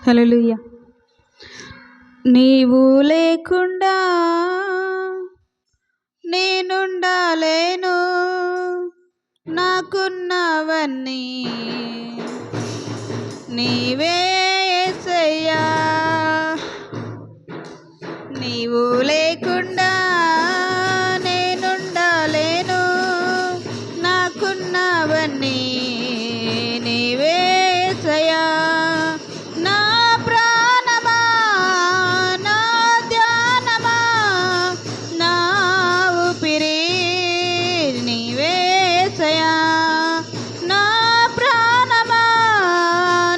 హల్లెలూయా. నీవు లేకుండా నేనుండలేను, నాకున్నవన్నీ నీవే యేసయ్యా. నీవు లేకుండా నేనుండలేను, నాకున్నవన్నీ నీవే యేసయ్యా. నా ప్రాణమా, నా ధ్యానమా, నా ఊపిరి నీవే యేసయ్యా. నా ప్రాణమా,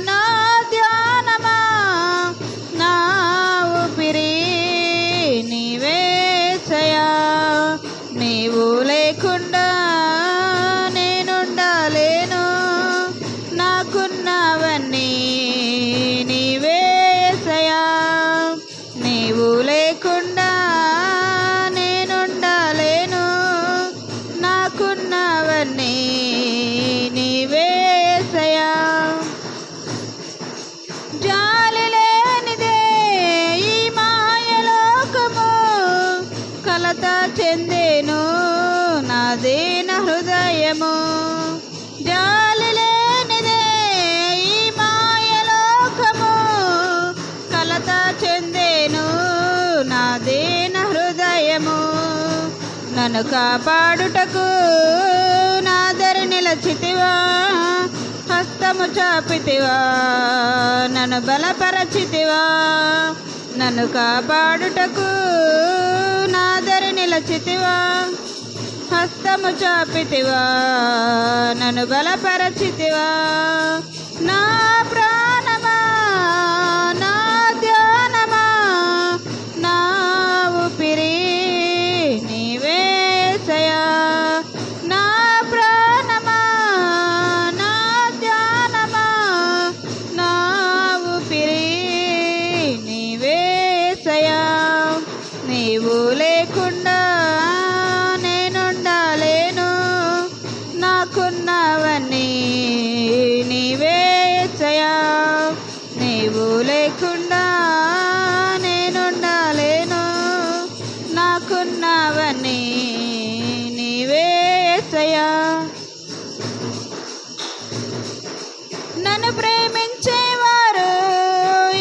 నా ధ్యానమా, నా ఊపిరి నీవే యేసయ్యా. నీవు లేకుండా నేనుండలేను, నాకున్నవన్నీ నీవే యేసయ్యా. నీవు లేకుండా నేనుండలేను, నాకున్నవన్నీ నీవే యేసయ్యా. జాలి లేనిదే ఈ మాయలోకము, కలత చెందేను నా దీన హృదయము. జాలి లేనిదే ఈ మాయలోకము, కలత చెందేను నా దీన హృదయము. నన్ను కాపాడుటకు నా దరి నిలచితివా, హస్తము చాపితివా, నన్ను బలపరచితివా. నన్ను కాపాడుటకు నా దరి నిలచితివా, హస్తము చాపితివా, నన్ను బలపరచితివా. నా ప్రాణమా, నా ధ్యానమా, నా ఊపిరి నీవే యేసయ్యా. నా ప్రాణమా, నా ధ్యానమా, నా ఊపిరి నీవే యేసయ్యా. నీవు లేకుండా నేనుండలేను, నాకున్నవన్నీ నీవే యేసయ్యా. నీవు లేకుండా నేనుండలేను, నాకున్నవన్నీ నీవే యేసయ్యా. నన్ను ప్రేమించేవారు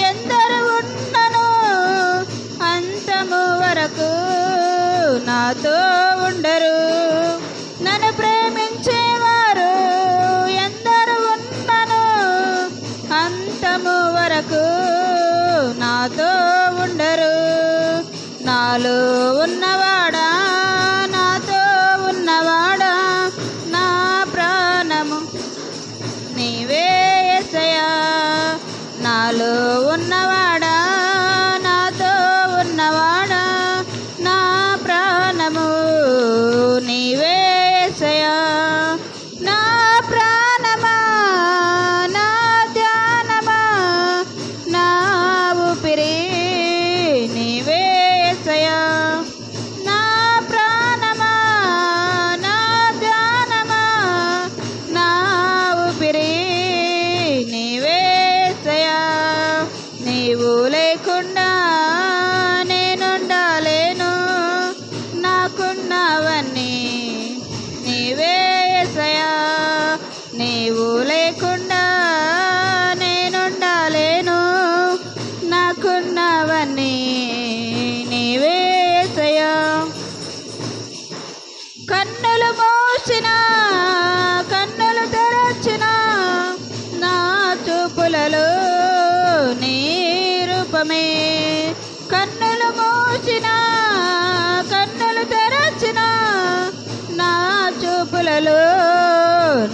ఎందరు ఉన్నను, అంతము వరకు నాతో ఉండరు. నన్ను ప్రేమించేవారు ఎందరు ఉన్నను, అంతము వరకు నాతో ఉండరు. నాలో ఉన్నవాడా, నాతో ఉన్నవాడా, నా ప్రాణము నీవే యేసయ్యా. నాలో ఉన్నవాడా, నాతో ఉన్నవాడా, నా ప్రాణము నీవే యేసయ్యా. నా ప్రాణమా, నా ధ్యానమా, నా ఊపిరి నీవే యేసయ్యా. నా ప్రాణమా, నా ధ్యానమా, నా ఊపిరి నీవే యేసయ్యా. నీవు లేకుండా నేనుండలేను, నాకున్నవన్నీ నీవే యేసయ్యా. నీవు లేకుండా నేనుండలేను, నాకున్నవన్నీ నీవే యేసయ్యా. కన్నులు మూసిన, కన్నులు తెరచిన, నా చూపులలో నీ రూపమే. కన్నులు మూసిన, కన్నులు తెరచిన, నా చూపులలో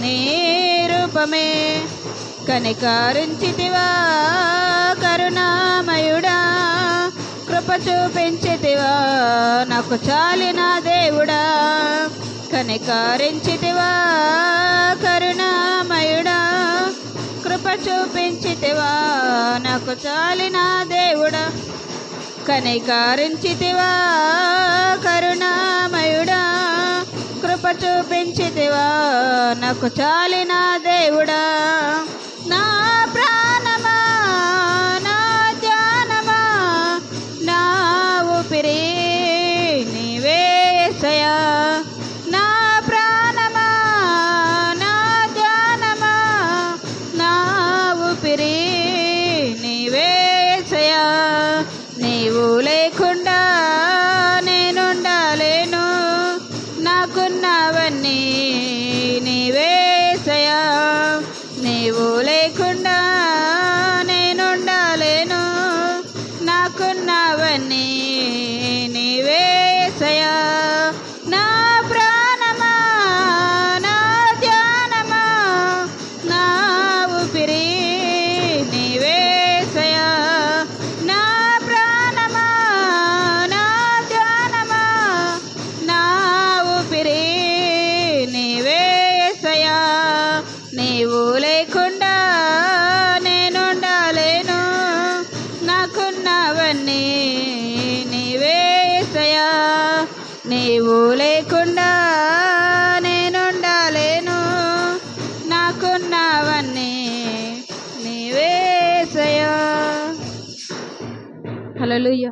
నీ రూపమే. కనికరించితివా కరుణామయుడా, కృప చూపించితివా నాకు చాలిన దేవుడా. కనికరించితివా కరుణామయుడా, కృప చూపించితివా నాకు చాలిన దేవుడా. కనికరించితివా కరుణామయుడా, కృప చూపించితివా నాకు చాలిన దేవుడా. నా ప్రాణమా, నీవు లేకుండా నేనుండాలేను, నాకున్నవన్నీ నీవేసయ్యా. హల్లెలూయా.